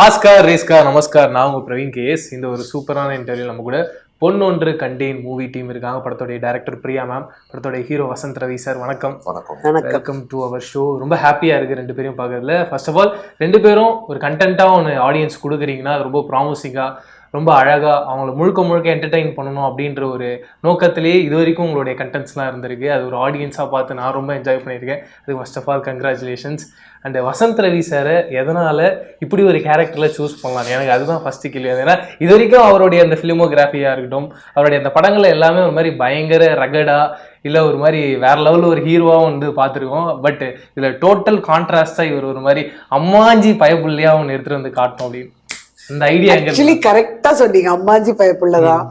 Oscar ரேஸ்கா நமஸ்கார். நான் உங்க Praveen KS. இந்த ஒரு சூப்பரான இன்டர்வியூ நம்ம கூட பொன்னொன்று கண்டேன் மூவி டீம் இருக்காங்க. படத்தோடைய டைரக்டர் பிரியா மேம், படத்தோடைய ஹீரோ வசந்த் ரவி சார். வணக்கம். Welcome to our show. ரொம்ப ஹாப்பியா இருக்கு ரெண்டு பேரும் பார்க்கறதுல. ஃபர்ஸ்ட் ஆஃப் ஆல் ரெண்டு பேரும் ஒரு கண்டென்ட்டா ஒன்று ஆடியன்ஸ் கொடுக்குறீங்கன்னா அது ரொம்ப ப்ராமிசிங்கா, ரொம்ப அழகா அவங்கள முழுக்க முழுக்க என்டர்டெயின் பண்ணணும் அப்படின்ற ஒரு நோக்கத்திலேயே இது வரைக்கும் உங்களுடைய கண்டென்ட்ஸ்லாம் இருந்திருக்கு. அது ஒரு ஆடியன்ஸாக பார்த்து நான் ரொம்ப என்ஜாய் பண்ணியிருக்கேன். அதுக்கு first of all congratulations. And Vasanth Ravi சாரை எதனால் இப்படி ஒரு கேரக்டரில் சூஸ் பண்ணலாம், எனக்கு அதுதான் ஃபஸ்ட்டு கேள்வி. ஏன்னா இது வரைக்கும் அவருடைய அந்த ஃபிலிமோகிராஃபியாக இருக்கட்டும், அவருடைய அந்த படங்கள் எல்லாமே ஒரு மாதிரி பயங்கர ரகடா இல்லை ஒரு மாதிரி வேற லெவலில் ஒரு ஹீரோவாக வந்து பார்த்துருக்கோம். பட் இதில் டோட்டல் கான்ட்ராஸ்டாக இவர் ஒரு மாதிரி அம்மாஞ்சி பயப்புள்ளையாக ஒன்று எடுத்துகிட்டு வந்து காட்டணும் அப்படின்னு இந்த ஐடியா. ஆக்சுவலி கரெக்டா சொன்னீங்க, அம்மாஜி பயப்புள்ளதான்.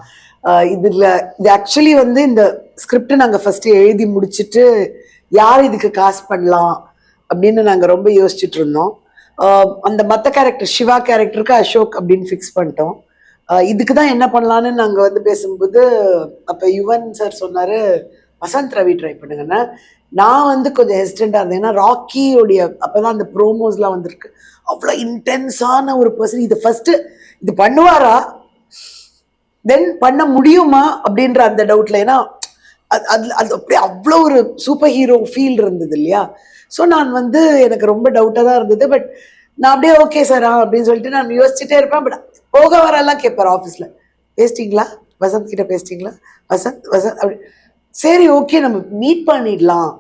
இதுல இது ஆக்சுவலி வந்து இந்த ஸ்கிரிப்ட் நாங்க ஃபர்ஸ்ட் எழுதி முடிச்சுட்டு யார் இதுக்கு காசு பண்ணலாம் அப்படின்னு நாங்க ரொம்ப யோசிச்சுட்டு இருந்தோம். அந்த மத்த கேரக்டர் சிவா கேரக்டருக்கு அசோக் அப்படின்னு ஃபிக்ஸ் பண்ணிட்டோம். இதுக்குதான் என்ன பண்ணலான்னு நாங்க வந்து பேசும்போது அப்ப யுவன் சார் சொன்னாரு வசந்த் ரவி ட்ரை பண்ணுங்கன்னா. நான் வந்து கொஞ்சம் ஹெசிடண்டா இருந்தேன். ஏன்னா ராக்கியோடைய அப்பதான் அந்த ப்ரோமோஸ்லாம் வந்திருக்கு. அவ்வளோ இன்டென்ஸான ஒரு பர்சன். இது ஃபர்ஸ்ட் இது பண்ணுவாரா, தென் பண்ண முடியுமா அப்படின்ற அந்த டவுட்ல. ஏன்னா அது அப்படியே அவ்வளோ ஒரு சூப்பர் ஹீரோ ஃபீல் இருந்தது இல்லையா. ஸோ நான் வந்து எனக்கு ரொம்ப டவுட்டாக தான் இருந்தது. பட் நான் அப்படியே ஓகே சார் அப்படின்னு சொல்லிட்டு நான் யோசிச்சுட்டே இருப்பேன். பட் போக வரலாம் கேட்பார் ஆஃபீஸில், பேசிட்டீங்களா வசந்த் கிட்ட, பேசிட்டீங்களா வசந்த் அப்படி. சரி ஓகே நம்ம மீட் பண்ணிடலாம்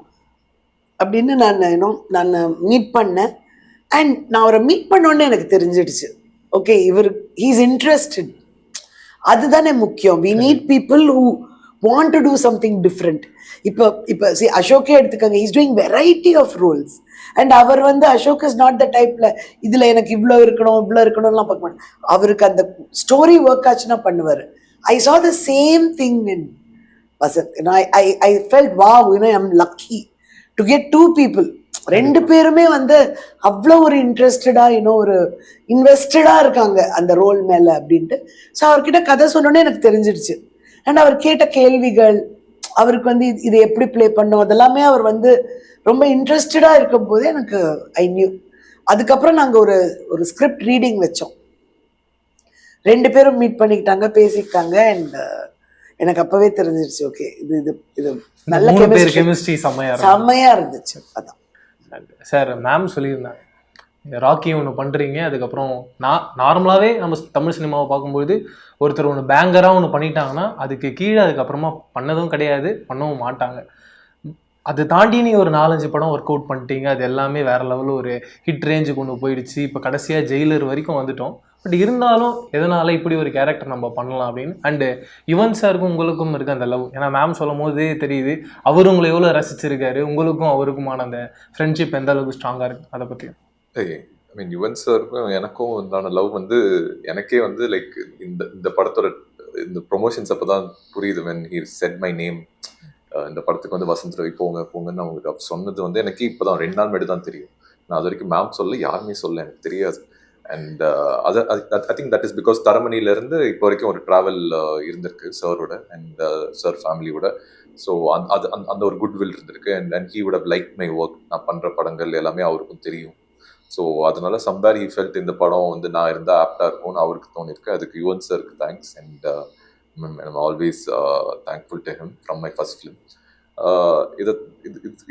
அப்படின்னு நான் மீட் பண்ணேன். அண்ட் நான் அவரை மீட் பண்ணோன்னே எனக்கு தெரிஞ்சிடுச்சு, ஓகே இவர் ஹீஸ் இன்ட்ரெஸ்டட். அதுதானே முக்கியம். We need people who want to do something different. இப்போ அசோக்கே எடுத்துக்கோங்க, is doing variety of roles. And அவர் வந்து அசோக் இஸ் நாட் த டைப்ல இதுல எனக்கு இவ்வளோ இருக்கணும்லாம் பார்க்க மாட்டேன். அவருக்கு அந்த ஸ்டோரி ஒர்க் ஆச்சுன்னா பண்ணுவார். ஐ saw the same thing in Vasant. I felt wow, I'm lucky to get two people. ரெண்டு பேருமே வந்து அவ்வளோ ஒரு இன்ட்ரெஸ்டடா ஒரு இன்வெஸ்டடா இருக்காங்க அந்த ரோல் மேல அப்படின்ட்டு. ஸோ அவர்கிட்ட கதை சொன்னோன்னே எனக்கு தெரிஞ்சிடுச்சு. அண்ட் அவர் கேட்ட கேள்விகள், அவருக்கு வந்து இது எப்படி பிளே பண்ணும், அதெல்லாமே அவர் வந்து ரொம்ப இன்ட்ரெஸ்டடா இருக்கும் போதே எனக்கு ஐ நியூ. அதுக்கப்புறம் நாங்கள் ஒரு ஸ்கிரிப்ட் ரீடிங் வச்சோம். ரெண்டு பேரும் மீட் பண்ணிக்கிட்டாங்க, பேசிக்கிட்டாங்க. அண்ட் எனக்கு அப்பவே தெரிஞ்சிருச்சு, ஓகே இது இது இது நல்ல கெமிஸ்ட்ரி செம்மையா இருந்துச்சு. அதான் சார் மேம் சொல்லியிருந்தாங்க, ராக்கி ஒன்று பண்ணுறீங்க, அதுக்கப்புறம் நார்மலாகவே நம்ம தமிழ் சினிமாவை பார்க்கும்போது ஒருத்தர் ஒன்று பேங்கராக ஒன்று பண்ணிட்டாங்கன்னா அதுக்கு கீழே அதுக்கப்புறமா பண்ணதும் கிடையாது, பண்ணவும் மாட்டாங்க. அது தாண்டி நீ ஒரு 4-5 படம் ஒர்க் அவுட் பண்ணிட்டீங்க, அது எல்லாமே வேற லெவலில் ஒரு ஹிட் ரேஞ்சுக்கு ஒன்று போயிடுச்சு. இப்போ கடைசியாக ஜெயிலர் வரைக்கும் வந்துட்டோம். பட் இருந்தாலும் எதனால இப்படி ஒரு கேரக்டர் நம்ம பண்ணலாம் அப்படின்னு. அண்டு யுவன் சாருக்கும் உங்களுக்கும் இருக்கு அந்த லவ். ஏன்னா மேம் சொல்லும் போதே தெரியுது அவர் உங்களை எவ்வளோ ரசிச்சிருக்காரு, உங்களுக்கும் அவருக்குமான அந்த ஃப்ரெண்ட்ஷிப் எந்த அளவுக்கு ஸ்ட்ராங்காக இருக்கு, அதை பற்றி. ஐ மீன் யுவன் சாருக்கும் எனக்கும் உண்டான லவ் வந்து எனக்கே வந்து லைக் இந்த படத்தோட இந்த ப்ரொமோஷன்ஸ் அப்போ தான் புரியுது. when he said my name, இந்த படத்துக்கு வந்து வசந்த் ரவி போங்கன்னு அவங்களுக்கு சொன்னது வந்து எனக்கு இப்போ தான் 2 நாள் முன்னாடி தான் தெரியும். நான் அது வரைக்கும் மேம் சொல்ல, யாருமே சொல்ல, எனக்கு தெரியாது. And I think that is because தரமணியிலேருந்து இப்போ வரைக்கும் ஒரு ட்ராவல் இருந்திருக்கு சாரோட அண்ட் சார் ஃபேமிலியோட. ஸோ அந்த ஒரு குட்வில் இருந்திருக்கு. And he would have like my work. நான் பண்ணுற படங்கள் எல்லாமே அவருக்கும் தெரியும். ஸோ அதனால சம்வேர் ஹி ஃபெல்ட் இந்த படம் வந்து நான் இருந்தால் ஆப்டாக இருக்கும்னு அவருக்கு தோணிருக்கு. அதுக்கு யுவன் சாருக்கு thanks. And I'm always thankful to him from my first film.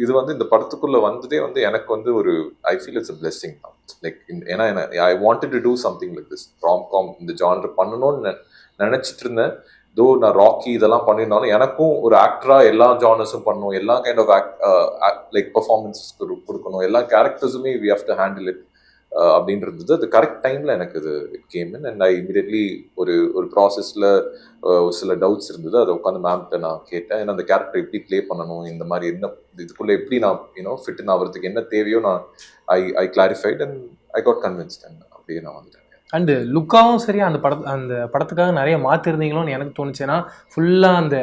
இது வந்து இந்த படத்துக்குள்ளே வந்ததே வந்து எனக்கு வந்து ஒரு I feel it's a blessing தான். லைக் ஏன்னா I wanted to do something like this romcom இந்த ஜான்ரு பண்ணணும்னு நினச்சிட்டு இருந்தேன். தோ நான் ராக்கி இதெல்லாம் பண்ணியிருந்தாலும் எனக்கும் ஒரு ஆக்டராக எல்லா ஜானர்ஸும் பண்ணணும், எல்லா கைண்ட் ஆஃப் லைக் பர்ஃபார்மன்ஸஸ் கொடுக்கணும், எல்லா கேரக்டர்ஸுமே we have to handle it அப்படின்றது. அது கரெக்ட் டைமில் எனக்கு இது it came in. And I immediately ஒரு ப்ராசஸில் சில டவுட்ஸ் இருந்தது. அதை உட்காந்து மேம்கிட்ட நான் கேட்டேன். ஏன்னா அந்த கேரக்டர் எப்படி ப்ளே பண்ணணும், இந்த மாதிரி என்ன இதுக்குள்ளே எப்படி நான் ஃபிட் ஆகிறதுக்கு என்ன தேவையோ நான் I clarified and I got convinced. And அப்படியே நான் வந்துட்டேன். அண்டு லுக்காகவும் சரி அந்த படத்துக்காக நிறைய மாற்றிருந்தீங்களோன்னு எனக்கு தோணுச்சு. ஏன்னா ஃபுல்லாக அந்த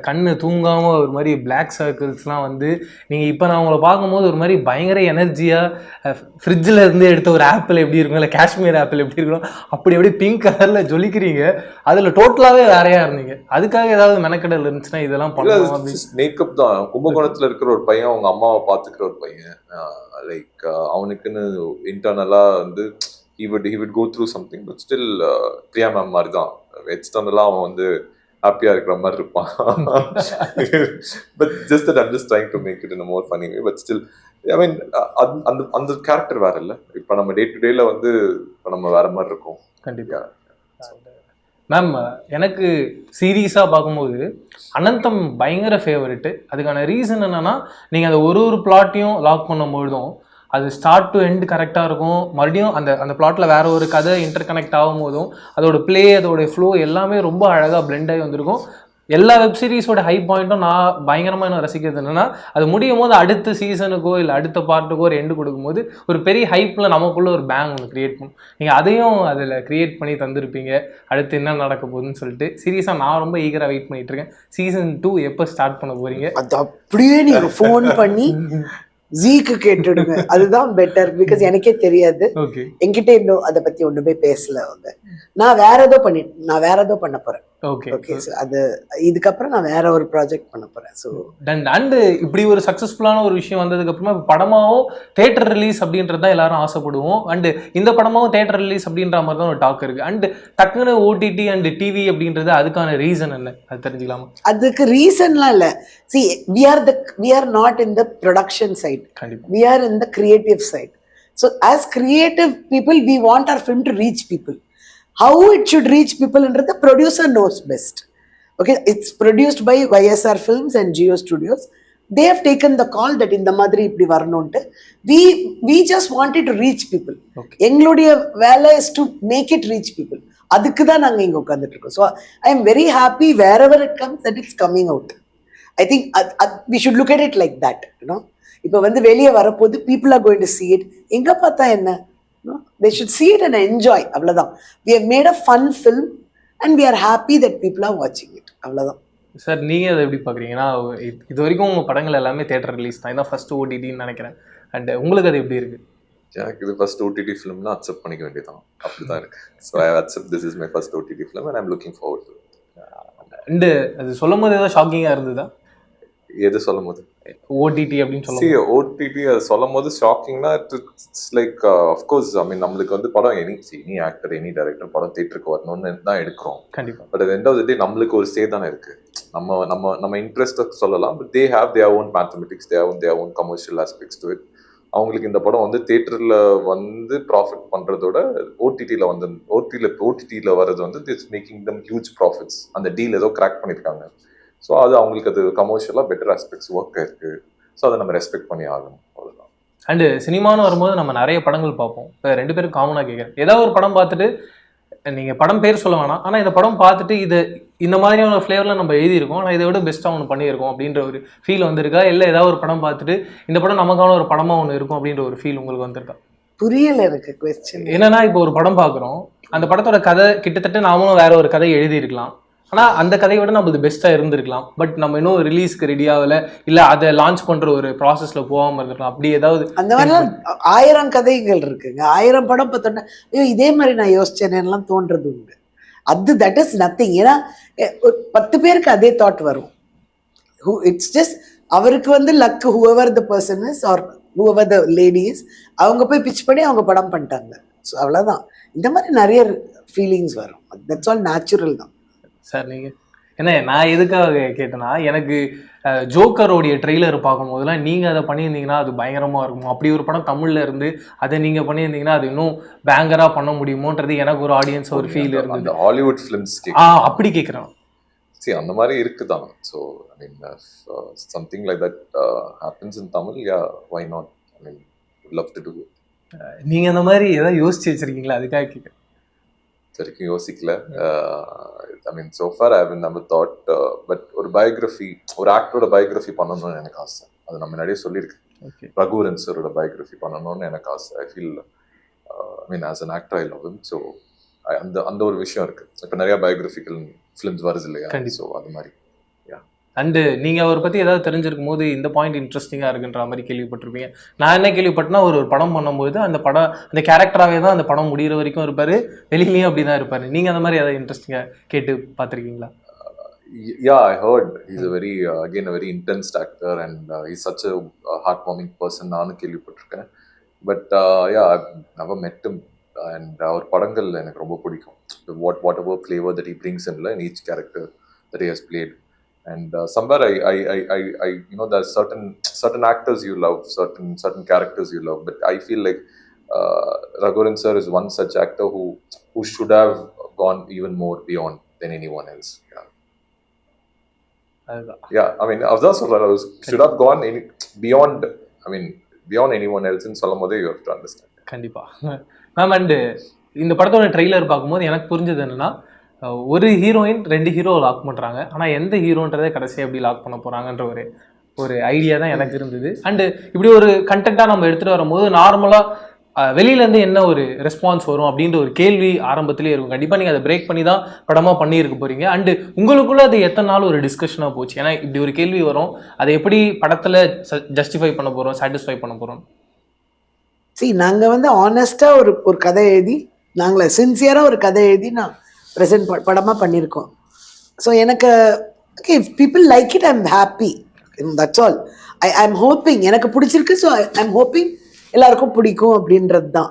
கண்ணு தூங்காமல் ஒரு மாதிரி பிளாக் சர்க்கிள்ஸ்லாம் வந்து நீங்கள் இப்போ நான் உங்களை பார்க்கும்போது ஒரு மாதிரி பயங்கர எனர்ஜியாக ஃப்ரிட்ஜில் இருந்து எடுத்த ஒரு ஆப்பிள் எப்படி இருக்கும், இல்லை காஷ்மீர் ஆப்பிள் எப்படி இருக்கணும் அப்படி பிங்க் கலரில் ஜொலிக்கிறீங்க. அதில் டோட்டலாகவே வேறையாக இருந்தீங்க. அதுக்காக ஏதாவது மெனக்கடல் இருந்துச்சுன்னா இதெல்லாம் பண்ணலாம். மேக்கப் தான். கும்பகோணத்தில் இருக்கிற ஒரு பையன் அவங்க அம்மாவை பார்த்துக்கிற ஒரு பையன். லைக் அவனுக்குன்னு இன்டர்னலாக வந்து he would go through something, but still Priya ma'am மாதிரி தான் எக்ஸ்டர்னலாக அவன் வந்து ஹாப்பியாக இருக்கிற மாதிரி இருப்பான். But just that I'm just trying to make it in a more funny way. But still I mean அந்த அந்த கேரக்டர் வேற இல்லை. இப்போ நம்ம டே டு டேல வந்து இப்போ நம்ம வேற மாதிரி இருக்கோம். கண்டிப்பாக மேம். எனக்கு சீரியஸாக பார்க்கும்போது அனந்தம் பயங்கர ஃபேவரெட்டு. அதுக்கான ரீசன் என்னன்னா, நீங்கள் அந்த ஒரு பிளாட்டையும் லாக் பண்ணும்பொழுதும் அது ஸ்டார்ட் டு எண்ட் கரெக்டாக இருக்கும். மறுபடியும் அந்த அந்த பிளாட்டில் வேற ஒரு கதை இன்டர் கனெக்ட் ஆகும் போதும் அதோட பிளே, அதோட ஃப்ளோ எல்லாமே ரொம்ப அழகாக பிளெண்ட் ஆகி வந்திருக்கும். எல்லா வெப் சீரிஸோட ஹை பாயிண்ட்டும் நான் பயங்கரமாக என்ன ரசிக்கிறது என்னன்னா, அது முடியும் போது அடுத்த சீசனுக்கோ இல்லை அடுத்த பார்ட்டுக்கோ ஒரு எண்டு கொடுக்கும்போது ஒரு பெரிய ஹைப்பில் நமக்குள்ள ஒரு பேங் ஒன்று கிரியேட் பண்ணும். நீங்கள் அதையும் அதில் கிரியேட் பண்ணி தந்திருப்பீங்க. அடுத்து என்ன நடக்க போகுதுன்னு சொல்லிட்டு சீரியஸாக நான் ரொம்ப ஈகராக வெயிட் பண்ணிட்டு இருக்கேன். சீசன் 2 எப்போ ஸ்டார்ட் பண்ண போறீங்க? அது அப்படியே நீங்க ஃபோன் பண்ணி ஜீக்கு கேட்டுடுங்க, அதுதான் பெட்டர். பிகாஸ் எனக்கே தெரியாது, என்கிட்ட இன்னும் அதை பத்தி ஒண்ணுமே பேசல அவங்க. நான் வேற ஏதோ பண்ண போறேன். ஓகே, அது இதுக்கப்புறம் நான் வேற ஒரு ப்ராஜெக்ட் பண்ண போறேன். ஸோ அண்ட் இப்படி ஒரு சக்சஸ்ஃபுல்லான ஒரு விஷயம் வந்ததுக்கு அப்புறமா படமாவும் தியேட்டர் ரிலீஸ் அப்படின்றது தான் எல்லாரும் ஆசைப்படுவோம். அண்ட் இந்த படமாவும் தியேட்டர் ரிலீஸ் அப்படின்ற மாதிரி தான் ஒரு டாக் இருக்கு. அண்ட் டக்குன்னு ஓடிடி அண்ட் டிவி அப்படின்றது அதுக்கான ரீசன் என்ன, அது தெரிஞ்சுக்கலாமா? அதுக்கு ரீசன்லாம் இல்லை. See, we are not in the production side. We are in the creative side. So as creative people, we want our film to reach people. How it should reach people and the producer knows best. Okay, it's produced by YSR Films and Geo Studios. They have taken the call that in the madri ipdi varanonte. We just wanted to reach people. Englodiya vela is to make it reach people. Adukku da naanga inga ukandittu. So I am very happy wherever it comes that it's coming out. I think we should look at it like that, you know. இப்போ வந்து வெளியே வரப்போது people are going to see it. எங்க பார்த்தா என்ன, they should see it and enjoy. அவ்வளவுதான். We have made a fun film and we are happy that people are watching it. அவ்வளவுதான். Sir, நீங்கள் அதை எப்படி பார்க்குறீங்கன்னா, இது வரைக்கும் உங்கள் படங்கள் எல்லாமே தியேட்டர் ரிலீஸ் தான், இதான் ஃபர்ஸ்ட் ஓடிடின்னு நினைக்கிறேன். அண்ட் உங்களுக்கு அது எப்படி இருக்கு? எனக்கு இது ஃபர்ஸ்ட் ஓடிடி ஃபிலிம்னா அக்செப்ட் பண்ணிக்க வேண்டியதான், அப்படிதான் இருக்கு. So I accept this is my first OTT film and I am looking forward to it. And அது சொல்லும் போது ஏதாவது ஷாக்கிங்காக இருந்ததா? எது சொல்லும் போது? ஓடிடி அப்படின்னு சொல்லி ஓடிடி அது சொல்லும் போது ஷாக்கிங்னா இட்ஸ் லைக் அஃப்கோர்ஸ் ஐ மீன் நம்மளுக்கு வந்து படம் எனி ஆக்டர் எனி டைரக்டர் படம் தியேட்டருக்கு வரணும்னு தான் எடுக்கிறோம். கண்டிப்பாக. பட் அது எண்ட் ஆஃப் தி டே நம்மளுக்கு ஒரு சே தானே இருக்கு. நம்ம இன்ட்ரெஸ்ட்டை சொல்லலாம். But they have their own mathematics, their own commercial aspects to it. அவங்களுக்கு இந்த படம் வந்து தியேட்டரில் வந்து ப்ராஃபிட் பண்ணுறதோட ஓடிடியில் வர்றது வந்து it's making them huge profits. அந்த டீல் ஏதோ கிராக் பண்ணியிருக்காங்க. ஸோ அது அவங்களுக்கு அது கமர்ஷியலாக பெட்டர் ஆஸ்பெக்ட்ஸ் ஒர்க் ஆயிருக்கு. ஸோ அதை நம்ம ரெஸ்பெக்ட் பண்ணி ஆகணும், அவ்வளோதான். அண்டு சினிமான்னு வரும்போது நம்ம நிறைய படங்கள் பார்ப்போம். இப்போ 2 பேரும் காமனாக கேட்குறேன், ஏதாவது ஒரு படம் பார்த்துட்டு நீங்கள் படம் பேர் சொல்ல வேணாம், ஆனால் இந்த படம் பார்த்துட்டு இது இந்த மாதிரியான ஃப்ளேவரில் நம்ம எழுதியிருக்கோம், ஆனால் இதை விட பெஸ்ட்டாக ஒன்று பண்ணியிருக்கோம் அப்படின்ற ஒரு ஃபீல் வந்திருக்கா? இல்லை ஏதாவது ஒரு படம் பார்த்துட்டு இந்த படம் நமக்கான ஒரு படமாக ஒன்று இருக்கும் அப்படின்ற ஒரு ஃபீல் உங்களுக்கு வந்திருக்கா? புரியல எனக்கு கொஸ்டின். என்னன்னா, இப்போ ஒரு படம் பார்க்குறோம், அந்த படத்தோட கதை கிட்டத்தட்ட நாமளும் வேற ஒரு கதை எழுதியிருக்கலாம், ஆனால் அந்த கதையை விட நம்ம இது பெஸ்ட்டாக இருந்திருக்கலாம். பட் நம்ம இன்னும் ரிலீஸ்க்கு ரெடி ஆகலை, இல்லை அதை லான்ச் பண்ணுற ஒரு ப்ராசஸில் போகாமல் இருந்திருக்கலாம். அப்படி ஏதாவது அந்த மாதிரிலாம் 1000 கதைகள் இருக்குங்க. 1000 படம் பார்த்தோன்னா ஐயோ இதே மாதிரி நான் யோசிச்சேனேலாம் தோன்றது உண்டு. That is nothing. ஏன்னா 10 பேருக்கு அதே தாட் வரும். இட்ஸ் ஜஸ்ட் அவருக்கு வந்து luck, whoever the person is or whoever the lady is, அவங்க போய் பிச் பண்ணி அவங்க படம் பண்ணிட்டாங்க. ஸோ அவ்வளோதான். இந்த மாதிரி நிறைய ஃபீலிங்ஸ் வரும். தட்ஸ் ஆல் நேச்சுரல் தான். சார், நீங்கள் என்ன, நான் எதுக்காக கேட்டேன்னா, எனக்கு ஜோக்கரோடைய ட்ரெய்லர் பார்க்கும்போதெல்லாம் நீங்கள் அதை பண்ணியிருந்தீங்கன்னா அது பயங்கரமாக இருக்கும். அப்படி ஒரு படம் தமிழில் இருந்து அதை நீங்கள் பண்ணியிருந்தீங்கன்னா அது இன்னும் பேங்கராக பண்ண முடியுமோன்றது எனக்கு ஒரு ஆடியன்ஸ் ஒரு ஃபீல் இருந்தது. ஹாலிவுட் ஃபிலிம்ஸ் அப்படி கேட்குறேன். சரி, அந்த மாதிரி இருக்குதான். So I mean something like that happens in Tamil, ya why not, I mean love to do it. நீங்கள் அந்த மாதிரி ஏதாவது யோசிச்சு வச்சுருக்கீங்களா? அதுக்காக கேட்குறேன். வரைக்கும் யோசிக்கல. ஐ மீன் so far I have never thought, but ஒரு பயோகிராஃபி, ஒரு ஆக்டரோட பயோகிராஃபி பண்ணணும்னு எனக்கு ஆசை. அது நம்ம நிறைய சொல்லியிருக்கேன். ரகுவரன் சாரோட பயோகிராஃபி பண்ணணும்னு எனக்கு ஆசை. I feel I mean as an actor I love him. So அந்த ஒரு விஷயம் இருக்கு. இப்போ நிறைய பயோகிராஃபிக்கல் ஃபிலிம்ஸ் வருது இல்லையா? ஸோ அது மாதிரி. அண்டு நீங்கள் அவரை பற்றி ஏதாவது தெரிஞ்சிருக்கும் போது இந்த பாயிண்ட் இன்ட்ரெஸ்டிங்காக இருக்குன்ற மாதிரி கேள்விப்பட்டிருப்பீங்க. நான் என்ன கேள்விப்பட்டேன்னா, ஒரு படம் பண்ணும்போது அந்த அந்த கேரக்டராகவே தான் அந்த படம் முடிகிற வரைக்கும் இருப்பார், வெளியிலையும் அப்படி தான் இருப்பார். நீங்கள் அந்த மாதிரி ஏதாவது இன்ட்ரெஸ்டிங்காக கேட்டு பார்த்துருக்கீங்களா? Yeah, I heard he's a very again a very intense actor and he's such a heartwarming person. நானும் கேள்விப்பட்டிருக்கேன். But yeah, I've never met him and அவர் படங்கள் எனக்கு ரொம்ப பிடிக்கும். Whatever flavour that he brings in each character that he has played. And somewhere I there's certain actors you love, certain characters you love, but I feel like Raghuvaran sir is one such actor who should have gone even more beyond than anyone else. Yeah, I mean should have gone beyond, I mean beyond anyone else in சொல்லும்போது you have to understand. கண்டிப்பா ma'am. And இந்த படத்தோட trailer பார்க்கும்போது எனக்கு புரிஞ்சது என்னன்னா, ஒரு heroine 2 hero lock பண்ணுறாங்க, ஆனால் எந்த ஹீரோன்றதை கடைசியாக எப்படி லாக் பண்ண போகிறாங்கன்ற ஒரு ஐடியா தான் எனக்கு இருந்தது. அண்டு இப்படி ஒரு கண்டென்ட்டாக நம்ம எடுத்துகிட்டு வரும்போது நார்மலாக வெளியிலேருந்து என்ன ஒரு ரெஸ்பான்ஸ் வரும் அப்படின்ற ஒரு கேள்வி ஆரம்பத்திலே இருக்கும். கண்டிப்பாக நீங்கள் அதை பிரேக் பண்ணி தான் படமாக பண்ணியிருக்க போகிறீங்க. அண்டு உங்களுக்குள்ளே அது எத்தனை நாள் ஒரு டிஸ்கஷனாக போச்சு? ஏன்னா இப்படி ஒரு கேள்வி வரும், அதை எப்படி படத்தில் ஜஸ்டிஃபை பண்ண போகிறோம், சாட்டிஸ்ஃபை பண்ண போகிறோம்? நாங்கள் வந்து ஆனஸ்டாக ஒரு கதை எழுதி, நாங்களே சின்சியராக ஒரு கதை எழுதி நான் ப்ரெசென்ட் படமாக பண்ணியிருக்கோம். ஸோ எனக்கு okay, if people like it, I'm happy, that's all. I'm hoping எனக்கு பிடிச்சிருக்கு. ஸோ ஐம் ஹோப்பிங் எல்லாருக்கும் பிடிக்கும் அப்படின்றது தான்.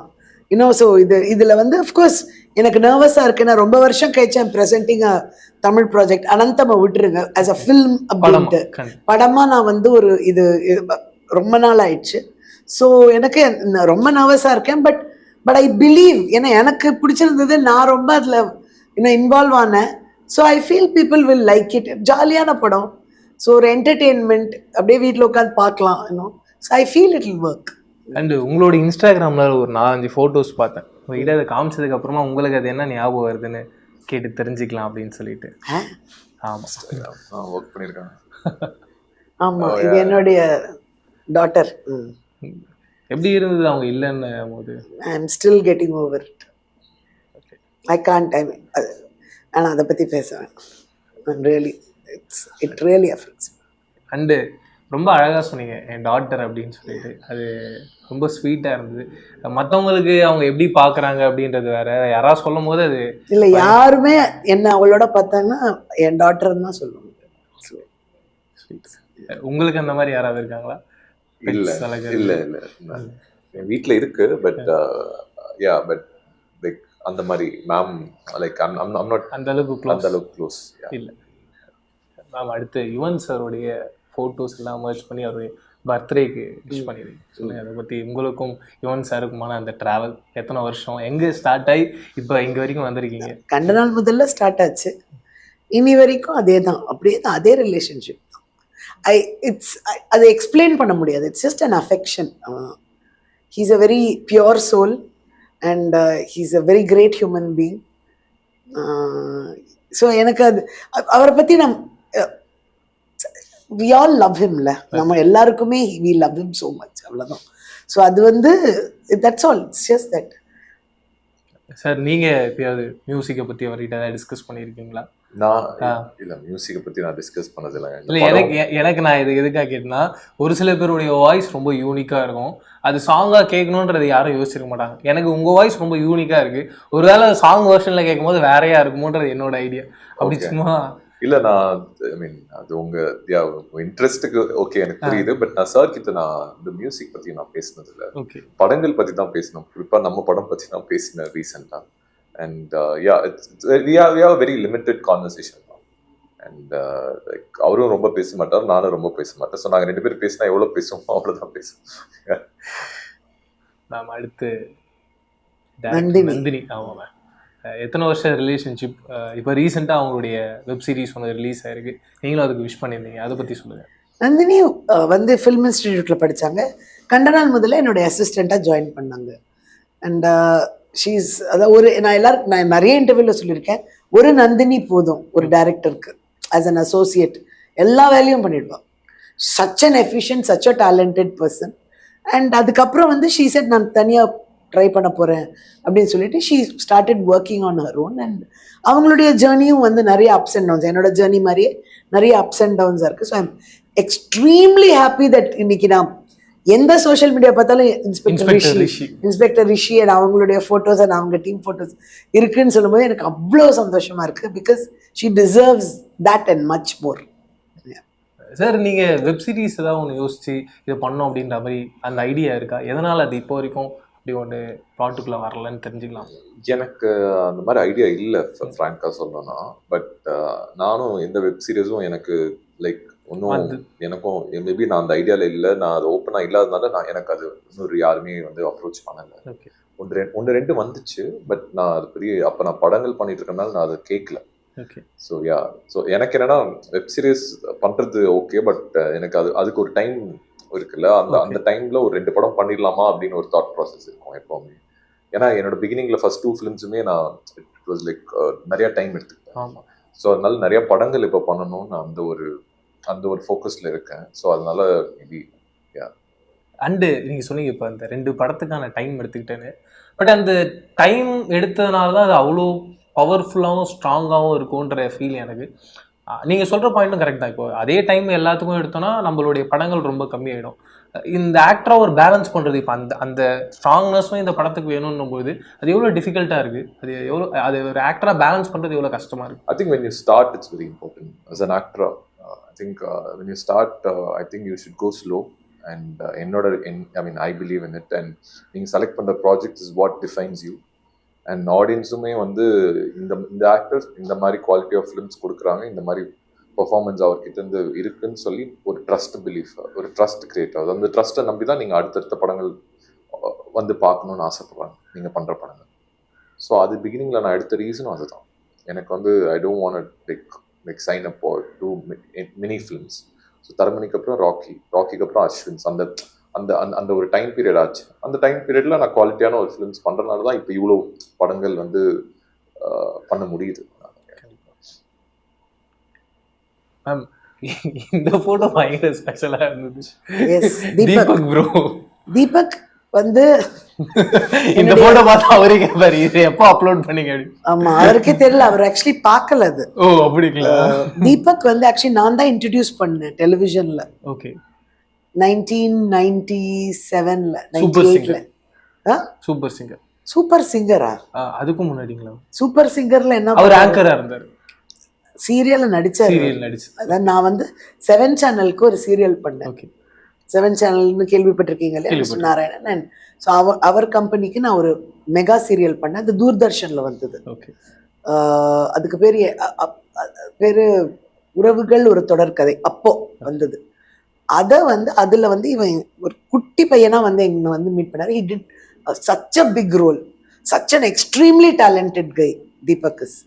ஸோ இதில் வந்து அஃப்கோர்ஸ் எனக்கு நர்வஸாக இருக்கு. நான் ரொம்ப வருஷம் கழிச்சு I'm presenting a Tamil project. அனந்தம்மா விட்டுருங்க, ஆஸ் அ ஃபில்ம் அப்படின்ட்டு படமாக நான் வந்து இது ரொம்ப நாள் ஆயிடுச்சு. ஸோ எனக்கு ரொம்ப நர்வஸாக இருக்கேன். பட் ஐ பிலீவ், ஏன்னா எனக்கு பிடிச்சிருந்தது, நான் ரொம்ப அதில் இன்வால்வ் ஆனேன். So I feel people will like it. ஜாலியான படம். ஸோ ஒரு என்டர்டெயின்மெண்ட், அப்படியே வீட்டில் உட்காந்து பார்க்கலாம். So I feel it will work. And உங்களோட இன்ஸ்டாகிராமில் ஒரு 4-5 ஃபோட்டோஸ் பார்த்தேன். உங்கள்கிட்ட அதை காமிச்சதுக்கு அப்புறமா உங்களுக்கு அது என்ன ஞாபகம் வருதுன்னு கேட்டு தெரிஞ்சுக்கலாம் அப்படின்னு சொல்லிட்டு. ஆமாம், ஒர்க் பண்ணியிருக்காங்க. ஆமாம், இது என்னுடைய டாட்டர். எப்படி இருந்தது அவங்க இல்லைன்னு போது? I am still getting over it. I can't time. ஆனால் அதை பற்றி பேசுவேன். It really affects. அண்டு ரொம்ப அழகாக சொன்னீங்க என் டாட்டர் அப்படின்னு சொல்லிட்டு. அது ரொம்ப ஸ்வீட்டாக இருந்தது. மற்றவங்களுக்கு அவங்க எப்படி பார்க்குறாங்க அப்படின்றது வேற, யாராவது சொல்லும் போது அது இல்லை, யாருமே என்ன அவளோட பார்த்தாங்கன்னா என் டாட்டர்னு தான் சொல்லுவாங்க. உங்களுக்கு அந்த மாதிரி யாராவது இருக்காங்களா? இல்லை என் வீட்டில் இருக்கு. பட் லைக் அந்த மாதிரி மேம், லைக் I'm not அந்த அளவுக்கு க்ளோஸ் இல்லை மேம். அடுத்து யுவன் சாருடைய ஃபோட்டோஸ் எல்லாம் மர்ஜ் பண்ணி அவருடைய பர்த்டேக்கு விஷ் பண்ணிடுங்க. சொல்லுங்கள் அதை பற்றி. உங்களுக்கும் யுவன் சாருக்குமான அந்த ட்ராவல் எத்தனை வருஷம், எங்கே ஸ்டார்ட் ஆகி இப்போ இங்கே வரைக்கும் வந்திருக்கீங்க? கண்ட நாள் முதல்ல ஸ்டார்ட் ஆச்சு, இனி வரைக்கும் அதே தான், அப்படியே தான், அதே ரிலேஷன்ஷிப். அதை எக்ஸ்பிளைன் பண்ண முடியாது. It's just an affection. He's a very pure soul and he's a very great human being. So எனக்கு அது அவரை பற்றி we all love him ல, நம்ம எல்லாருக்குமே we love him so much, அவ்வளவுதான். ஸோ அது வந்து that's all, it's just that. Sir நீங்கள் எப்பயாவது மியூசிக்கை பற்றி அவர்கிட்ட ஏதாவது டிஸ்கஸ் பண்ணியிருக்கீங்களா? நான் இல்லை, மியூசிக்கை பற்றி நான் டிஸ்கஸ் பண்ணதில்லை. இல்லை, எனக்கு நான் இது எதுக்காக கேட்டேன்னா, ஒரு சில பேருடைய வாய்ஸ் ரொம்ப யூனிக்காக இருக்கும். அது சாங்காக கேட்கணுன்றது யாரும் யோசிச்சிருக்க மாட்டாங்க. எனக்கு உங்கள் வாய்ஸ் ரொம்ப யூனிக்காக இருக்குது, ஒருவேளை சாங் வெர்ஷனில் கேட்கும்போது வேறையாக இருக்குமோன்றது என்னோட ஐடியா. அப்படி சும்மா இல்லை, நான் ஐ மீன் அது உங்கள் இன்ட்ரெஸ்ட்டுக்கு ஓகே, எனக்கு புரியுது. பட் நான் சார் கிட்ட நான் இந்த மியூசிக் பற்றி நான் பேசினது இல்லை. ஓகே, படங்கள் பற்றி தான் பேசினோம். குறிப்பாக நம்ம படம் பற்றி தான் பேசினேன் ரீசெண்டாக. And we have a very limited conversation now. And like அவரும் ரொம்ப பேச மாட்டார், நானும் ரொம்ப பேச மாட்டேன். ஸோ நாங்கள் 2 பேரும் பேசினா எவ்வளோ பேசுவோமோ அவ்வளோதான் பேசுவோம். நாம் அடுத்து நந்தினி. ஆமாம் மேம், எத்தனை வருஷம் ரிலேஷன்ஷிப்? இப்போ ரீசெண்டாக அவங்களுடைய வெப் சீரிஸ் ஒன்று ரிலீஸ் ஆயிருக்கு, நீங்களும் அதுக்கு விஷ் பண்ணியிருந்தீங்க, அதை பற்றி சொல்லுங்கள். நந்தினி வந்து ஃபில்ம் இன்ஸ்டிடியூட்டில் படித்தாங்க. கண்ட நாள் முதல்ல என்னுடைய அசிஸ்டண்ட்டாக ஜாயின் பண்ணாங்க. அண்ட் ஷீஸ் அதாவது நான் நிறைய இன்டர்வியூவில் சொல்லியிருக்கேன், ஒரு நந்தினி போதும் ஒரு டைரக்டருக்கு. ஆஸ் அன் அசோசியேட் எல்லா வேலையும் பண்ணிடுவாள். Such an efficient, such a talented person. And அதுக்கப்புறம் வந்து ஷீ செட் நான் தனியாக ட்ரை பண்ண போகிறேன் அப்படின்னு சொல்லிட்டு she started working on her own. And அவங்களுடைய ஜேர்னியும் வந்து நிறைய அப்ஸ் அண்ட் டவுன்ஸ், என்னோட ஜேர்னி மாதிரியே நிறைய அப்ஸ் அண்ட் டவுன்ஸாக இருக்குது. So I'm extremely happy that இன்னைக்கு நான் எந்த சோஷியல் மீடியா பார்த்தாலும் இன்ஸ்பெக்டர் ரிஷி அண்ட் அவங்களுடைய ஃபோட்டோஸ் அண்ட் அவங்க டீம் ஃபோட்டோஸ் இருக்குன்னு சொல்லும்போது எனக்கு அவ்வளோ சந்தோஷமா இருக்கு. Because she deserves that and much more. Sir, நீங்கள் வெப் சீரிஸ் ஏதாவது ஒன்று யோசிச்சு இதை பண்ணோம் அப்படின்ற மாதிரி அந்த ஐடியா இருக்கா? எதனால் அது இப்போ வரைக்கும் இப்படி ஒன்று ப்ளாட்டுக்குள்ளே வரலன்னு தெரிஞ்சுக்கலாம். எனக்கு அந்த மாதிரி ஐடியா இல்லை ஃப்ராங்காக சொல்லணும்னா. பட் நானும் எந்த வெப் சீரிஸும் எனக்கு லைக் இன்னும் எனக்கும் மேபி நான் அந்த ஐடியாவில் இல்லை, நான் அது ஓப்பனாக இல்லாததுனால எனக்கு அது இன்னொரு யாருமே வந்து அப்ரோச் பண்ணலை. ஒன்று ரெண்டு வந்துச்சு, பட் நான் அது பெரிய அப்போ நான் படங்கள் பண்ணிட்டு இருக்கனால நான் அதை கேட்கல. ஸோ எனக்கு என்னன்னா வெப் சீரிஸ் பண்ணுறது ஓகே, பட் எனக்கு அதுக்கு ஒரு டைம் இருக்குல்ல, அந்த டைம்ல ஒரு 2 படம் பண்ணிடலாமா அப்படின்னு ஒரு தாட் ப்ராசஸ் இருக்கும் எப்பவுமே. ஏன்னா என்னோட பிகினிங்ல ஃபர்ஸ்ட் 2 ஃபிலிம்ஸுமே நான் இட் வாஸ் லைக் நிறைய டைம் எடுத்துக்கிட்டேன். ஸோ அதனால நிறைய படங்கள் இப்போ பண்ணணும்னு அந்த ஒரு ஃபோக்கஸ்ல இருக்கேன். ஸோ அதனால மேபி அண்டு நீங்கள் சொன்னீங்க இப்போ அந்த 2 படத்துக்கான டைம் எடுத்துக்கிட்டேன்னு. பட் அந்த டைம் எடுத்ததுனால தான் அது அவ்வளோ பவர்ஃபுல்லாகவும் ஸ்ட்ராங்காகவும் இருக்கும்ன்ற ஃபீல் எனக்கு. நீங்கள் சொல்கிற பாயிண்ட்டும் கரெக்ட் தான். இப்போ அதே டைம் எல்லாத்துக்கும் எடுத்தோன்னா நம்மளுடைய படங்கள் ரொம்ப கம்மியாயிடும். இந்த ஆக்டராக ஒரு பேலன்ஸ் பண்ணுறது இப்போ அந்த ஸ்ட்ராங்னஸும் இந்த படத்துக்கு வேணும்னும் போது அது எவ்வளோ டிஃபிகல்ட்டாக இருக்குது, அது ஒரு ஆக்டராக பேலன்ஸ் பண்ணுறது எவ்வளோ கஷ்டமாக இருக்குது. I think when you start it's very important as an actor. I think when you start I think you should go slow and I believe in it, and நீங்கள் செலக்ட் பண்ணுற project is what defines you. And ஆடியன்ஸுமே வந்து இந்த actors இந்த மாதிரி quality of films கொடுக்குறாங்க, இந்த மாதிரி பர்ஃபார்மன்ஸ் அவர்கிட்ட இருந்து இருக்குன்னு சொல்லி ஒரு ட்ரஸ்ட் பிலீஃப், ஒரு ட்ரஸ்ட் கிரியேட் ஆகுது. அந்த ட்ரஸ்ட்டை நம்பி தான் நீங்கள் அடுத்தடுத்த படங்கள் வந்து பார்க்கணுன்னு ஆசைப்படுறாங்க நீங்கள் பண்ணுற படங்கள். ஸோ அது பிகினிங்கில் நான் எடுத்த ரீசனும் அதுதான். எனக்கு வந்து I don't want like sign up or do mini films. So தரமணிக்கு அப்புறம் ராக்கிக்கு அப்புறம் அஸ்வின்ஸ், அந்த அந்த அந்த ஒரு டைம் பீரியட் ஆச்சு. அந்த டைம் பீரியடில் நான் குவாலிட்டியான ஒரு ஃபிலிம்ஸ் பண்ணுறதுனால தான் இப்போ இவ்வளோ படங்கள் வந்து பண்ண முடியுது. மேம் இந்த ஃபோட்டோ பயங்கர ஸ்பெஷலாக இருந்தது. தீபக் ப்ரோ, தீபக் வந்து இந்த ஃபோட்டோ பார்த்து அவரே கேட்பாரு இது எப்போ அப்லோட் பண்ணீங்க. ஆமா, அவருக்கே தெரியல, அவர் ஆக்சுவலி பார்க்கல அது. ஓ அப்படிங்களா? தீபக் வந்து ஆக்சுவலி நான் தான் இன்ட்ரடியூஸ் பண்ணேன் டெலிவிஷன்ல. ஓகே, 1997ல 98ல. சூப்பர் சிங்கரா? அதுக்கும் முன்னாடிங்களா? சூப்பர் சிங்கர்ல என்ன அவர் ஆங்கரா இருந்தாரு, சீரியல்ல நடிச்சாரு. அதான் நான் வந்து 7 சேனலுக்கு ஒரு சீரியல் பண்ணேன். 7 சேனல்னு கேள்விப்பட்டிருக்கீங்க இல்லையா, நாராயணன். ஸோ அவர் கம்பெனிக்கு நான் ஒரு மெகா சீரியல் பண்ணேன். அது தூர்தர்ஷன்ல வந்தது. அதுக்கு பேரு உறவுகள் ஒரு தொடர்கதை அப்போ வந்தது. அதை வந்து அதில் வந்து இவன் ஒரு குட்டி பையனா வந்து எங்களை வந்து மீட் பண்ணாரு. He did such a big role, such an extremely talented guy Deepak is.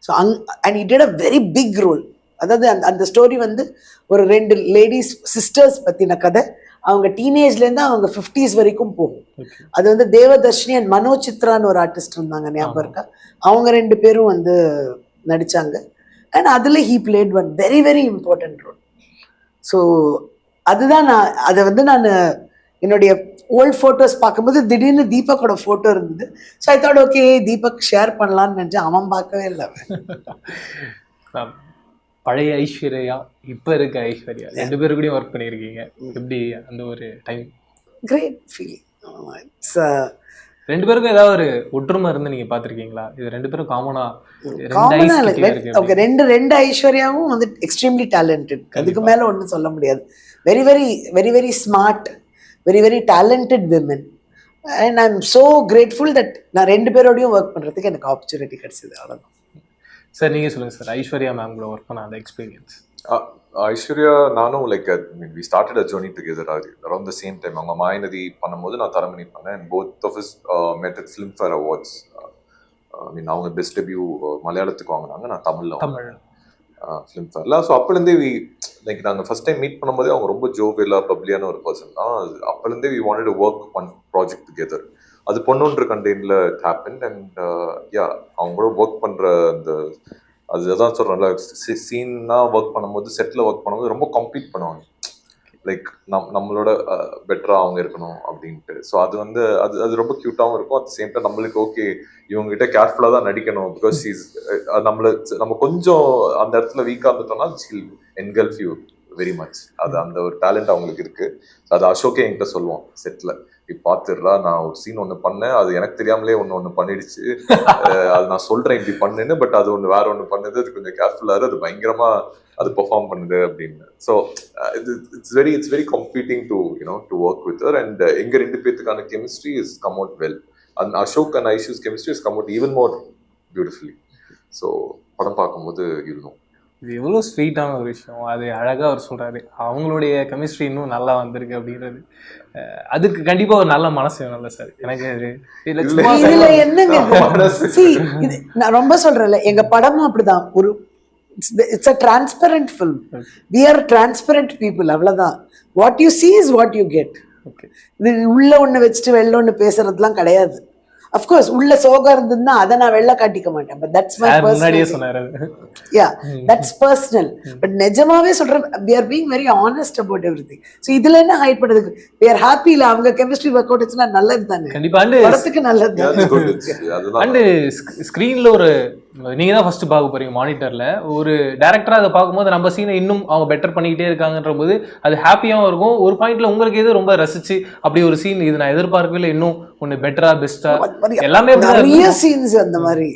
So and he did a very big role. அதாவது அந்த ஸ்டோரி வந்து ஒரு 2 லேடிஸ் சிஸ்டர்ஸ் பற்றின கதை. அவங்க டீனேஜ்லேருந்து அவங்க 50s வரைக்கும் போகும். அது வந்து தேவதர்ஷினி அண்ட் மனோஜ் சித்ரான்னு ஒரு ஆர்டிஸ்ட் இருந்தாங்க, ஞாபகம் இருக்கா? அவங்க 2 பேரும் வந்து நடித்தாங்க. அண்ட் அதில் he played one very very important role. So அதுதான் நான் என்னுடைய ஓல்ட் ஃபோட்டோஸ் பார்க்கும்போது திடீர்னு தீபக்கோட ஃபோட்டோ இருந்தது. So I thought okay Deepak share பண்ணலான்னு நினச்சேன். அவன் பார்க்கவே இல்லை. பழைய ஐஸ்வர்யா இப்போ இருக்க ஐஸ்வர்யா 2 பேரு கூட ஒர்க் பண்ணியிருக்கீங்க. எப்படி அந்த ஒரு டைம்? Great feeling. 2 பேருக்கும் ஏதாவது ஒரு ஒற்றுமை இருந்து நீங்க பார்த்துருக்கீங்களா? இது 2 பேரும் காமனா ரெண்டு ஐஸ்வர்யாவும் வந்து எக்ஸ்ட்ரீம்லி டேலண்டட். அதுக்கு மேல ஒன்றும் சொல்ல முடியாது. Very very very very smart, very very talented women. And I am so grateful that நான் 2 பேரோடையும் ஒர்க் பண்ணுறதுக்கு எனக்கு ஆப்பர்ச்சுனிட்டி கிடைச்சது. அவ்வளோதான். சார் நீங்கள் சொல்லுங்கள் சார், ஐஸ்வர்யா மேம் கூட ஒர்க் பண்ண அந்த எக்ஸ்பீரியன்ஸ். ஐஸ்வர்யா நானும் like we started a journey together. Around the same time அவங்க மாயநதி பண்ணும்போது நான் தரமணி பண்ணேன். And both of us met at Filmfare awards. அவங்க பெஸ்ட் டெபியூ மலையாளத்துக்கு வாங்கினாங்க, நான் தமிழ் ஃபிலிம்ஃபேர்ல. ஸோ அப்போலேருந்தே லைக் நாங்கள் ஃபர்ஸ்ட் டைம் மீட் பண்ணும்போதே அவங்க ரொம்ப ஜோவியலா பப்ளியான ஒரு பர்சன் தான். அப்போலேருந்தே we wanted to work on project together. அது பொண்ணொன்று கண்டெய்னில் ஹேப்பன். அண்ட் அவங்க கூட ஒர்க் பண்ணுற அந்த அதுதான் சொல்கிறேன்ல, சீன்னா ஒர்க் பண்ணும்போது செட்டில் ஒர்க் பண்ணும்போது ரொம்ப கம்ப்ளீட் பண்ணுவாங்க. லைக் நம்மளோட பெட்டராக அவங்க இருக்கணும் அப்படின்ட்டு. ஸோ அது வந்து அது ரொம்ப க்யூட்டாகவும் இருக்கும். அட் சேம் டைம் நம்மளுக்கு ஓகே இவங்ககிட்ட கேர்ஃபுல்லாக தான் நடிக்கணும். பிகாஸ் நம்ம கொஞ்சம் அந்த இடத்துல வீக்காக இருந்துட்டோம்னா Sheel engulf you very much. அது அந்த ஒரு டேலண்ட் அவங்களுக்கு இருக்கு. அது அசோக்கே என்கிட்ட சொல்லுவான் செட்ல, இப்ப பாத்துடுறா நான் ஒரு சீன் ஒண்ணு பண்ணேன், அது எனக்கு தெரியாமலே ஒண்ணு பண்ணிடுச்சு, அது நான் சொல்றேன் இப்படி பண்ணுன்னு, பட் அது ஒண்ணு வேற ஒண்ணு பண்ணுது, அது கொஞ்சம் கேர்ஃபுல்லா அது பயங்கரமா அது பெர்ஃபார்ம் பண்ணுது அப்படின்னு. So it's very completing to work with her. And எங்க ரெண்டு பேத்துக்கான chemistry is come out well. And Ashok and Aishu's chemistry is come out even more beautifully. So படம் பார்க்கும்போது இருந்தோம். இது எவ்வளோ ஸ்வீட்டான ஒரு விஷயம். அது அழகாக அவர் சொல்கிறாரு, அவங்களுடைய கெமிஸ்ட்ரி இன்னும் நல்லா வந்திருக்கு அப்படின்றது. அதுக்கு கண்டிப்பாக ஒரு நல்ல மனசு வேணும்ல சார். எனக்கு இதுல என்னங்க, நான் ரொம்ப சொல்றேன்ல, எங்க படமும் அப்படிதான். ஒரு it's a transparent film. We are transparent people. அவ்வளவுதான். What you see is what you get. இது உள்ள ஒண்ணு வச்சுட்டு வெளில ஒண்ணு பேசுறதுலாம் கிடையாது. அஃப்கோர்ஸ் உள்ள சோகா இருந்ததுன்னா அதை நான் வெளில காட்டிக்க மாட்டேன். But that's my personal. Yeah, that's personal. But நிஜமாவே சொல்றேன், we are being very honest about everything. So இதுல என்ன ஹைட் பண்றதுக்கு? we are happy. இல்ல அவங்க கெமிஸ்ட்ரி ஒர்க் அவுட் ஆச்சுன்னா நல்லது தானே. கண்டிப்பா படத்துக்கு நல்லது தானே. அண்ட் ஸ்கிரீன்ல ஒரு நீங்க தான் ஃபர்ஸ்ட் பார்க்க போறீங்க மானிட்டர்ல. ஒரு டைரக்டரா அதை பார்க்கும்போது நம்ம சீனை இன்னும் அவங்க பெட்டர் பண்ணிக்கிட்டே இருக்காங்கன்ற போது அது ஹாப்பியாகவும் இருக்கும். ஒரு பாயிண்ட்ல உங்களுக்கு எது ரொம்ப ரசிச்சு அப்படி ஒரு சீன் இது நான் எதிர்பார்க்கவே இன்னும் ஒன்னு பெட்டரா பெஸ்டா எல்லாமே நிறைய சீன்ஸ் அந்த மாதிரி.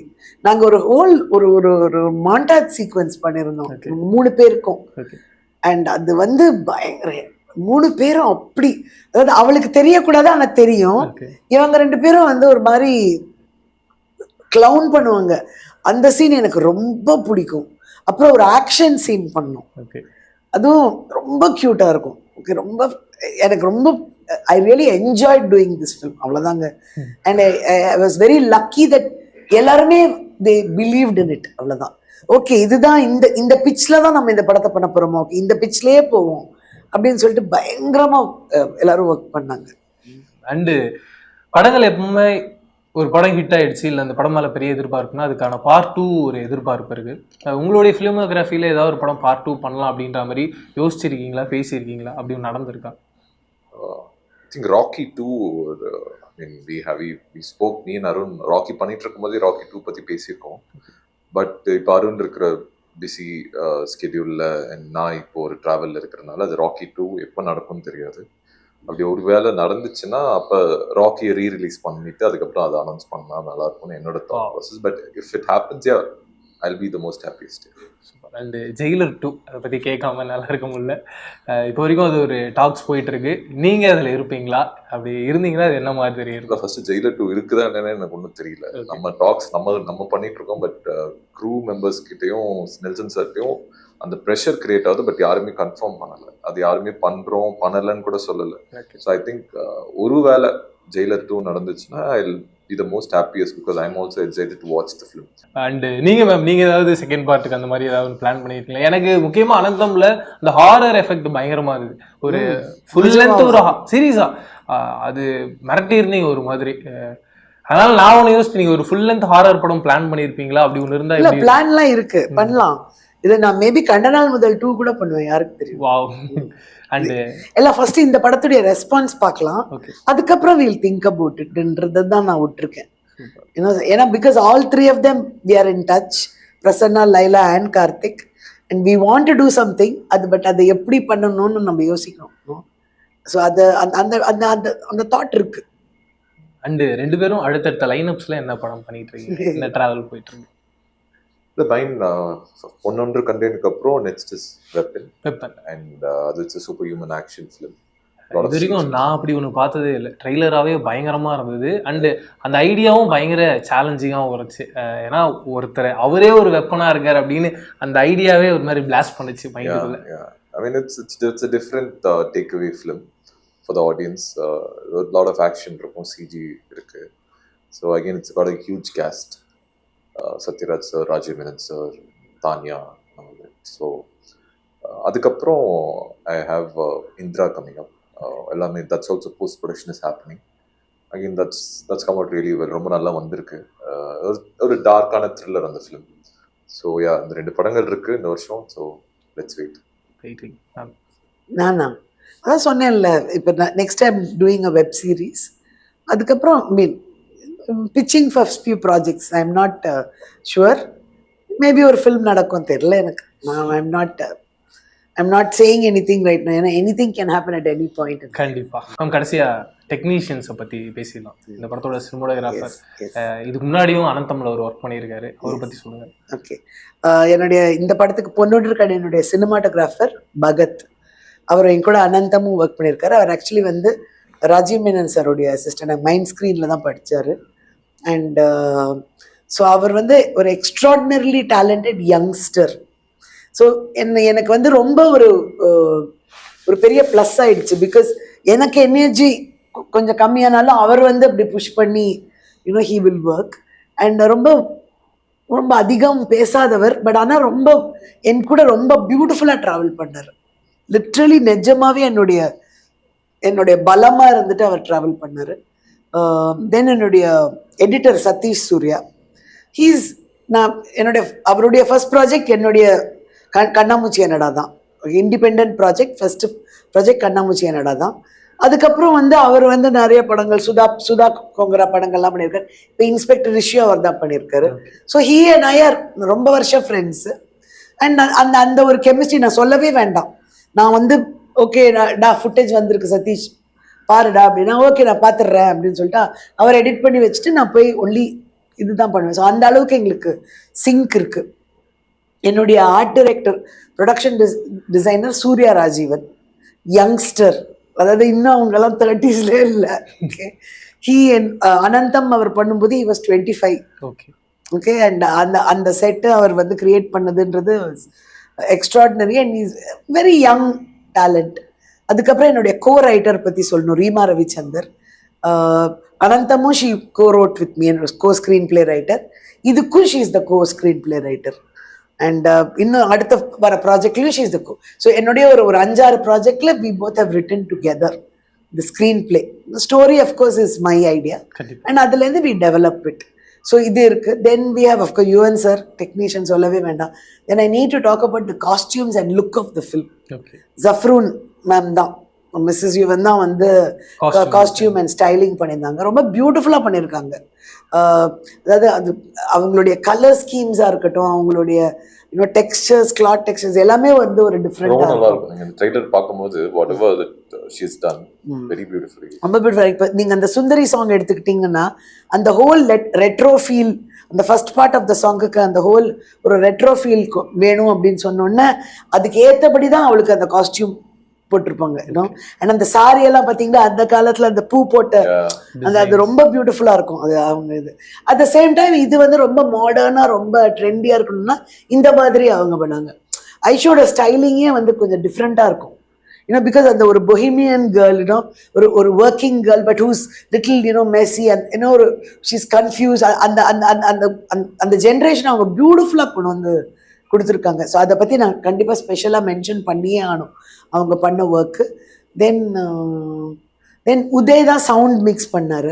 நாங்க ஒரு ஹோல் ஒரு மாண்டாஜ் சீக்வென்ஸ் பண்ணிருந்தோம் 3 பேருக்கும். அண்ட் அது வந்து பயங்கர 3 பேரும் அப்படி, அதாவது அவளுக்கு தெரியக்கூடாது ஆனா தெரியும். இவங்க 2 பேரும் வந்து ஒரு மாதிரி கிளவுன் பண்ணுவாங்க. அந்த சீன் எனக்கு ரொம்ப பிடிக்கும். அப்புறம் ஒரு ஆக்ஷன் சீன் பண்ணோம், அதுவும் ரொம்ப கியூட்டா இருக்கும். ஓகே, ரொம்ப எனக்கு ரொம்ப I really enjoyed doing this film. அவ்வளோதாங்க. And I was very lucky that எல்லாருமே தே பிலீவ்ட் இன் இட். அவ்வளோதான். ஓகே, இதுதான் இந்த பிச்சில் தான் நம்ம இந்த படத்தை பண்ண போகிறோமோ, ஓகே இந்த பிச்சிலேயே போவோம் அப்படின்னு சொல்லிட்டு பயங்கரமா எல்லாரும் ஒர்க் பண்ணாங்க. அண்டு படங்கள் எப்பவுமே ஒரு படம் ஹிட் ஆயிடுச்சு, இல்லை அந்த படம் மேலே பெரிய எதிர்பார்ப்புனா அதுக்கான பார்ட் 2 ஒரு எதிர்பார்ப்பு இருக்கு. உங்களுடைய ஃபிலிமோகிராஃபியில் ஏதாவது ஒரு படம் பார்ட் 2 பண்ணலாம் அப்படின்ற மாதிரி யோசிச்சிருக்கீங்களா, பேசியிருக்கீங்களா, அப்படி நடந்திருக்கா? I think Rocky 2, I mean we spoke, me and Arun Rocky பண்ணிட்டு இருக்கும்போது Rocky 2 பத்தி பேசியிருக்கோம். பட் இப்போ அருண் இருக்கிற பிஸி ஸ்கெடியூல்ல நான் இப்போ ஒரு டிராவல்ல இருக்கிறதுனால அது Rocky 2 எப்போ நடக்கும்னு தெரியாது. அப்படி ஒரு வேலை நடந்துச்சுன்னா அப்போ ராக்கியை ரீரிலீஸ் பண்ணிட்டு அதுக்கப்புறம் அதை அனௌன்ஸ் பண்ணா நல்லா இருக்கும்னு என்னோட thought process. But if it happens, yeah I'll be the most happiest. And Jailer 2 அதை பற்றி கேட்காம நல்லா இருக்க முடியல. இப்போ வரைக்கும் அது ஒரு டாக்ஸ் போயிட்டு இருக்கு. நீங்கள் அதில் இருப்பீங்களா? அப்படி இருந்தீங்கன்னா அது என்ன மாதிரி தெரியும்? ஃபர்ஸ்ட் ஜெயிலர் 2 இருக்குதா என்னன்னு எனக்கு ஒன்றும் தெரியல. நம்ம டாக்ஸ் நம்ம பண்ணிட்டு இருக்கோம். பட் க்ரூ மெம்பர்ஸ் கிட்டையும் நெல்சன் சார்ட்டையும் அந்த ப்ரெஷர் கிரியேட் ஆகுது. பட் யாருமே கன்ஃபார்ம் பண்ணலை. அது யாருமே பண்றோம் பண்ணலைன்னு கூட சொல்லலை. ஸோ ஐ திங்க் ஒரு வேளை ஜெயிலர் 2 நடந்துச்சுன்னா I'll be the most happiest because I'm also excited to watch the film. And நீங்க மேம், நீங்க ஏதாவது செகண்ட் பார்ட்டுக்கு அந்த மாதிரி ஏதாவது பிளான் பண்ணிருக்கீங்களா? எனக்கு முக்கியமா அனந்தம்ல அந்த ஹாரர் எஃபெக்ட் பயங்கரமா இருக்குது. ஒரு ஃபுல் லென்த் ஒரு சீரீஸா அது மிரட்டி இருந்தீங்க ஒரு மாதிரி. அதனால நான் ஒன்று யோசிச்சு, நீங்க ஒரு ஃபுல் லென்த் ஹாரர் படம் பிளான் பண்ணிருப்பீங்களா? அப்படி ஒன்று இருந்தா இல்ல, பிளான்லாம் இருக்கு, பண்ணலாம். இதை நான் மேபி கண்டனால் முதல் 2 கூட பண்ணுவேன், யாருக்கு தெரியும். வாவ். அண்ட் எல்லாம் ஃபர்ஸ்ட் இந்த படத்துடைய ரெஸ்பான்ஸ் பார்க்கலாம், அதுக்கப்புறம் we'll think about itன்றது தான் நான் விட்டுருக்கேன். ஏன்னா because all 3 of them we are in touch, Prasanna, Laila and Karthik, and we want to do something. அது பட் அதை எப்படி பண்ணணும்னு நம்ம யோசிக்கணும். ஸோ அது அந்த அந்த அந்த தாட் இருக்கு. அண்ட் 2 பேரும் அடுத்தடுத்த லைனப்ஸ்ல என்ன படம் பண்ணிட்டு இருக்கீங்க? என்ன டிராவல் போயிட்டு இருக்கு? பொன்னொன்று கண்டேனுக்கு அப்புறம் நெக்ஸ்ட் இஸ் வெப்பன். அண்ட் அது it's a superhuman action film. இது வரைக்கும் நான் அப்படி ஒன்று பார்த்ததே இல்லை. ட்ரெய்லராகவே பயங்கரமாக இருந்தது. அண்டு அந்த ஐடியாவும் பயங்கர சேலஞ்சிங்காகவும் இருந்துச்சு. ஏன்னா ஒருத்தர் அவரே ஒரு வெப்பனாக இருக்கார் அப்படின்னு அந்த ஐடியாவே ஒரு மாதிரி பிளாஸ்ட் பண்ணுச்சு மைண்டுக்குள்ள. I mean it's a different takeaway film for the audience. A lot of action இருக்கும், CG இருக்கு. So again it's got a huge cast. Satyaraj sir, Rajeev Menon sir, Tanya. So அதுக்கப்புறம் I have Indra coming up. எல்லாமே that's also post production is happening. Again that's come out really well. ரொம்ப நல்லா வந்திருக்கு. ஒரு டார்க்கான thriller அந்த film. So yeah, இந்த 2 படங்கள் இருக்கு இந்த வருஷம். So let's wait. நானா அதான் சொன்னேன்ல, இப்போ next time doing a web series. அதுக்கப்புறம் mean pitching for few projects. I am not sure. Maybe ஒரு ஃபில்ம் நடக்கும், தெரியல எனக்கு. I am not I'm not saying anything right now. ஏன்னா anything can happen at any point. கண்டிப்பா. நம்ம கடைசியா டெக்னீஷியன்ஸை பத்தி பேசிடலாம். இந்த படத்தோட சினிமோட்டோகிராஃபர் இதுக்கு முன்னாடியும் அனந்தம்ல ஒரு ஒர்க் பண்ணியிருக்காரு, அவரை பத்தி சொல்லுங்க. ஓகே, என்னுடைய இந்த படத்துக்கு பொன்னொன்று என்னுடைய சினிமாட்டோகிராஃபர் பகத். அவர் என் கூட அனந்தமும் ஒர்க் பண்ணியிருக்காரு. அவர் ஆக்சுவலி வந்து ராஜீவ் மேனன் சாருடைய அசிஸ்டன்ட், மைண்ட் ஸ்க்ரீனில் தான் படித்தார். அண்ட் ஸோ அவர் வந்து ஒரு எக்ஸ்ட்ராடினரிலி டேலண்டட் யங்ஸ்டர். ஸோ எனக்கு வந்து ரொம்ப ஒரு பெரிய ப்ளஸ் ஆயிடுச்சு. பிகாஸ் எனக்கு எனர்ஜி கொஞ்சம் கம்மியானாலும் அவர் வந்து அப்படி புஷ் பண்ணி ஹீ வில் ஒர்க். அண்ட் ரொம்ப ரொம்ப அதிகம் பேசாதவர், பட் ஆனால் ரொம்ப என் கூட ரொம்ப பியூட்டிஃபுல்லாக ட்ராவல் பண்ணார். லிட்ரலி நிஜமாவே என்னுடைய பலமாக இருந்துட்டு அவர் ட்ராவல் பண்ணார். தென் என்னுடைய எடிட்டர் சதீஷ் சூர்யா, அவருடைய ஃபர்ஸ்ட் ப்ராஜெக்ட் என்னுடைய கண்ணாமூச்சி என்னடா தான், இண்டிபெண்ட் ப்ராஜெக்ட். ஃபர்ஸ்ட் ப்ராஜெக்ட் கண்ணாமூச்சி என்னடா தான். அதுக்கப்புறம் வந்து அவர் வந்து நிறைய படங்கள் சுதா கொங்கரா படங்கள்லாம் பண்ணியிருக்காரு. இப்போ இன்ஸ்பெக்டர் ரிஷியோ அவர் தான் பண்ணியிருக்காரு. So he and I are ரொம்ப வருஷம் ஃப்ரெண்ட்ஸு. அண்ட் அந்த ஒரு கெமிஸ்ட்ரி நான் சொல்லவே வேண்டாம். நான் வந்து ஓகே டா ஃபுட்டேஜ் வந்திருக்கு சதீஷ் பாருடா அப்படின்னா, ஓகே நான் பார்த்துடுறேன் அப்படின்னு சொல்லிட்டு அவர் எடிட் பண்ணி வச்சுட்டு நான் போய் ஒன்லி இதுதான் பண்ணுவேன். ஸோ அந்த அளவுக்கு எங்களுக்கு சிங்க் இருக்கு. என்னுடைய art director production designer Surya Rajeevan, youngster, அதாவது இன்னும் அவங்கெல்லாம் 30s இல்லை. ஓகே, அனந்தம் அவர் பண்ணும்போது he was 25. ஓகே, அண்ட் அந்த செட்டு அவர் வந்து கிரியேட் பண்ணதுன்றது extraordinary. And is very young talent. அதுக்கப்புறம் என்னுடைய கோ ரைட்டர் பற்றி சொல்லணும், ரீமா ரவிச்சந்தர். அனந்தமும் she co wrote with me, co screenplay writer. இதுக்கும் she is the co screenplay writer. And இன்னும் அடுத்த வர ப்ராஜெக்ட்லையும் she is the co. So என்னுடைய ஒரு 5-6 ப்ராஜெக்ட்ல we both have written together the screenplay. Story of course is my idea and அதுலேருந்து we develop it. So இது இருக்கு. Then we have of course Yuvan sir, technician சொல்லவே வேண்டாம். Then I need to talk about the costumes and look of the film. Jafroon ma'am தான், Mrs Yuvan தான் வந்து costume and styling பண்ணியிருந்தாங்க. ரொம்ப பியூட்டிஃபுல்லாக பண்ணியிருக்காங்க. அதாவது அது அவங்களுடைய கலர் ஸ்கீம்ஸாக இருக்கட்டும், அவங்களுடைய டெக்ஸ்சர்ஸ், கிளாத் டெக்ஸ்சர்ஸ் எல்லாமே வந்து ஒரு டிஃப்ரெண்டாக இருக்கும். ட்ரைலர் பார்க்கும்போது whatever that she has done very beautifully. ரொம்ப பியூட்டிஃபுல். இப்போ நீங்கள் அந்த சுந்தரி சாங் எடுத்துக்கிட்டிங்கன்னா அந்த ஹோல் ரெட்ரோ ஃபீல், அந்த ஃபர்ஸ்ட் பார்ட் ஆஃப் த சாங்குக்கு அந்த ஹோல் ஒரு ரெட்ரோ ஃபீல் வேணும் அப்படின்னு சொன்னோன்னே அதுக்கு ஏற்றபடி தான் அவளுக்கு அந்த காஸ்டியூம் போட்டிருப்பாங்க. அண்ட் அந்த சாரி எல்லாம் பார்த்தீங்கன்னா அந்த காலத்தில் அந்த பூ போட்ட அது ரொம்ப பியூட்டிஃபுல்லாக இருக்கும். அது அவங்க இது அட் த சேம் டைம் இது வந்து ரொம்ப மாடர்னாக ரொம்ப ட்ரெண்டியாக இருக்கணும்னா இந்த மாதிரி அவங்க பண்ணாங்க. ஐஷோட ஸ்டைலிங்கே வந்து கொஞ்சம் டிஃப்ரெண்ட்டாக இருக்கும். பிகாஸ் அந்த ஒரு பொஹிமியன் கேர்ள், ஒரு working girl, but whose little messy and ஒரு ஷீஸ் கன்ஃபியூஸ். அந்த அந்த அந்த ஜென்ரேஷன் அவங்க பியூட்டிஃபுல்லாக கொண்டு வந்து கொடுத்துருக்காங்க. ஸோ அதை பற்றி நான் கண்டிப்பாக ஸ்பெஷலாக மென்ஷன் பண்ணியே ஆகணும் அவங்க பண்ண ஒர்க்கு. தென் உதய் தான் சவுண்ட் மிக்ஸ் பண்ணார்.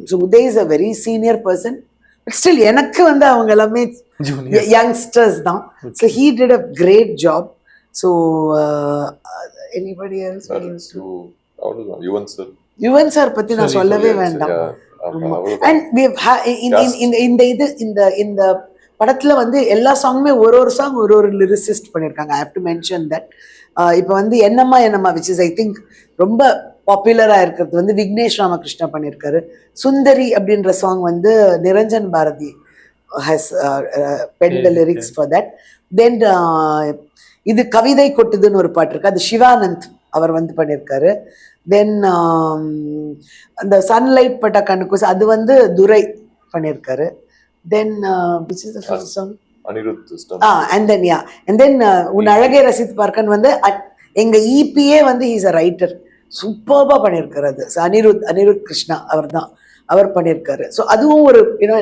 So Uday is a very senior person, but still எனக்கு வந்து அவங்க எல்லாமே யங்ஸ்டர்ஸ் தான். So he did a great job. So anybody else? Yuvan sir பற்றி நான் சொல்லவே வேண்டாம். அண்ட் இந்த படத்துல வந்து எல்லா சாங்குமே ஒரு சாங் ஒரு லிரிசிஸ்ட் பண்ணியிருக்காங்க. I have to mention that. இப்போ வந்து என்னம்மா விச் இஸ் ஐ திங்க் ரொம்ப பாப்புலராக இருக்கிறது வந்து விக்னேஷ் ராமகிருஷ்ணா பண்ணியிருக்காரு. சுந்தரி அப்படின்ற சாங் வந்து Niranjan Bharathi has pen the lyrics for that. Then இது கவிதை கொட்டுதுன்னு ஒரு பாட்டு இருக்கு, அது சிவானந்த் அவர் வந்து பண்ணியிருக்காரு. தென் அந்த சன்லைட் பட்ட கண்ணுக்கு அது வந்து துரை பண்ணியிருக்காரு. Then which is the first song? And then உன் அழகே ரசித்து பார்க்கன் வந்து எங்க இபிஏ வந்து ஹீஸ் அ ரைட்டர், சூப்பர்பா பண்ணியிருக்காரு. அது அனிருத் கிருஷ்ணா அவர் பண்ணியிருக்காரு. ஸோ அதுவும் ஒரு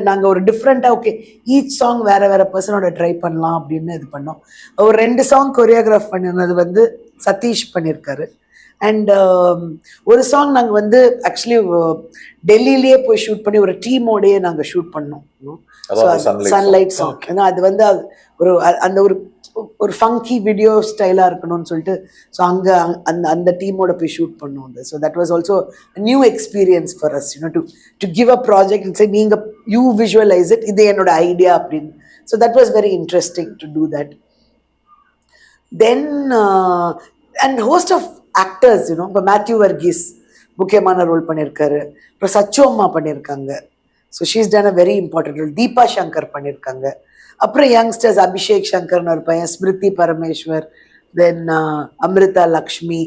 நாங்கள் ஒரு டிஃப்ரெண்ட்டாக ஓகே ஈச் சாங் வேற பர்சனோட ட்ரை பண்ணலாம் அப்படின்னு இது பண்ணோம். ஒரு 2 சாங் கொரியோகிராஃப் பண்ணினது வந்து சதீஷ் பண்ணியிருக்காரு. அண்ட் ஒரு சாங் நாங்கள் வந்து ஆக்சுவலி டெல்லியிலேயே போய் ஷூட் பண்ணி ஒரு டீமோடையே நாங்கள் ஷூட் பண்ணோம். Sunlight song. ஏன்னா அது வந்து அந்த ஒரு ஃபங்கி வீடியோ ஸ்டைலாக இருக்கணும்னு சொல்லிட்டு ஸோ அங்கே அந்த டீமோட போய் ஷூட் பண்ணோம். So that was also new experience for us to give a project say நீங்கள் யூ விஷுவலைஸ் இட், இது என்னோட ஐடியா அப்படின்னு. So that was very interesting to do that. Then and host of actors you know. இப்போ மேத்யூ வர்கீஸ் முக்கியமான role பண்ணியிருக்காரு. அப்புறம் சச்சு அம்மா பண்ணியிருக்காங்க. So she's done a very important role. Deepa Shankar பண்ணியிருக்காங்க. அப்புறம் யங்ஸ்டர்ஸ் அபிஷேக் சங்கர்னு ஒரு பையன், Smruthi Parameshwar, then Amritha Lakshmi,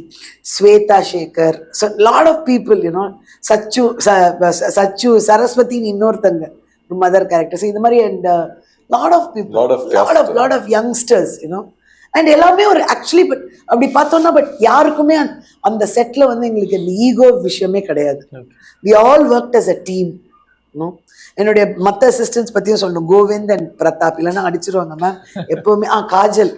Shweta Sekar. So lot of people you know. Sachu சரஸ்வதின்னு இன்னொருத்தங்க மதர் கேரக்டர்ஸ். இந்த மாதிரி and lot of people, lot of youngsters you know. And எல்லாமே ஒரு ஆக்சுவலி பட் அப்படி பார்த்தோம்னா பட் யாருக்குமே அந்த செட்டில் வந்து எங்களுக்கு இந்த ஈகோ விஷயமே கிடையாது. We all work as a team. என்னுடைய மற்ற அசிஸ்டன்ஸ் பற்றியும் சொல்லணும். கோவிந்த் அண்ட் பிரதாப் இல்லைன்னா அடிச்சிருவாங்க மேம் எப்போவுமே. Kajal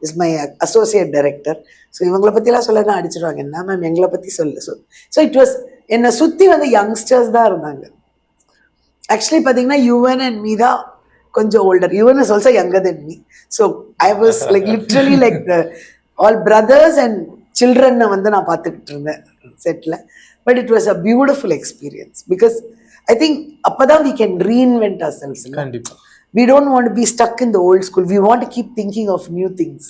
is my associate director. So இவங்களை பற்றிலாம் சொல்லனா அடிச்சிருவாங்க. என்ன மேம் எங்களை பற்றி ஸோ இட் வாஸ் என்னை சுற்றி வந்து யங்ஸ்டர்ஸ் தான் இருந்தாங்க. ஆக்சுவலி பார்த்தீங்கன்னா யுவன் அண்ட் மீ தான் கொஞ்சம் older. Yuvan is also younger than me. So I was like literally like all brothers and சில்ட்ரனை வந்து நான் பார்த்துக்கிட்டு இருந்தேன் செட்டில். But it was a beautiful experience because I think அப்பதான் we can reinvent ourselves. கண்டிப்பா. We don't want to be stuck in the old school. We want to keep thinking of new things.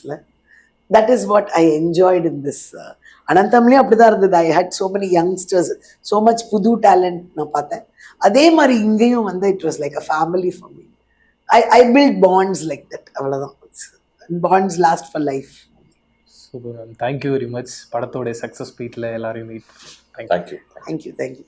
That is what I enjoyed in this. அனந்தம்லேயும் அப்படிதான் இருந்தது. I had so many youngsters, so much புது talent நான் பார்த்தேன். அதே மாதிரி இங்கேயும் வந்து it was like a family for me. I built bonds like that. அவ்வளோதான். Bonds last for life. Super ma'am. Thank you very much. படத்தோடைய சக்ஸஸ் ஸ்பீட்டில் எல்லாரையும் மீட். தேங்க்யூ. Thank you.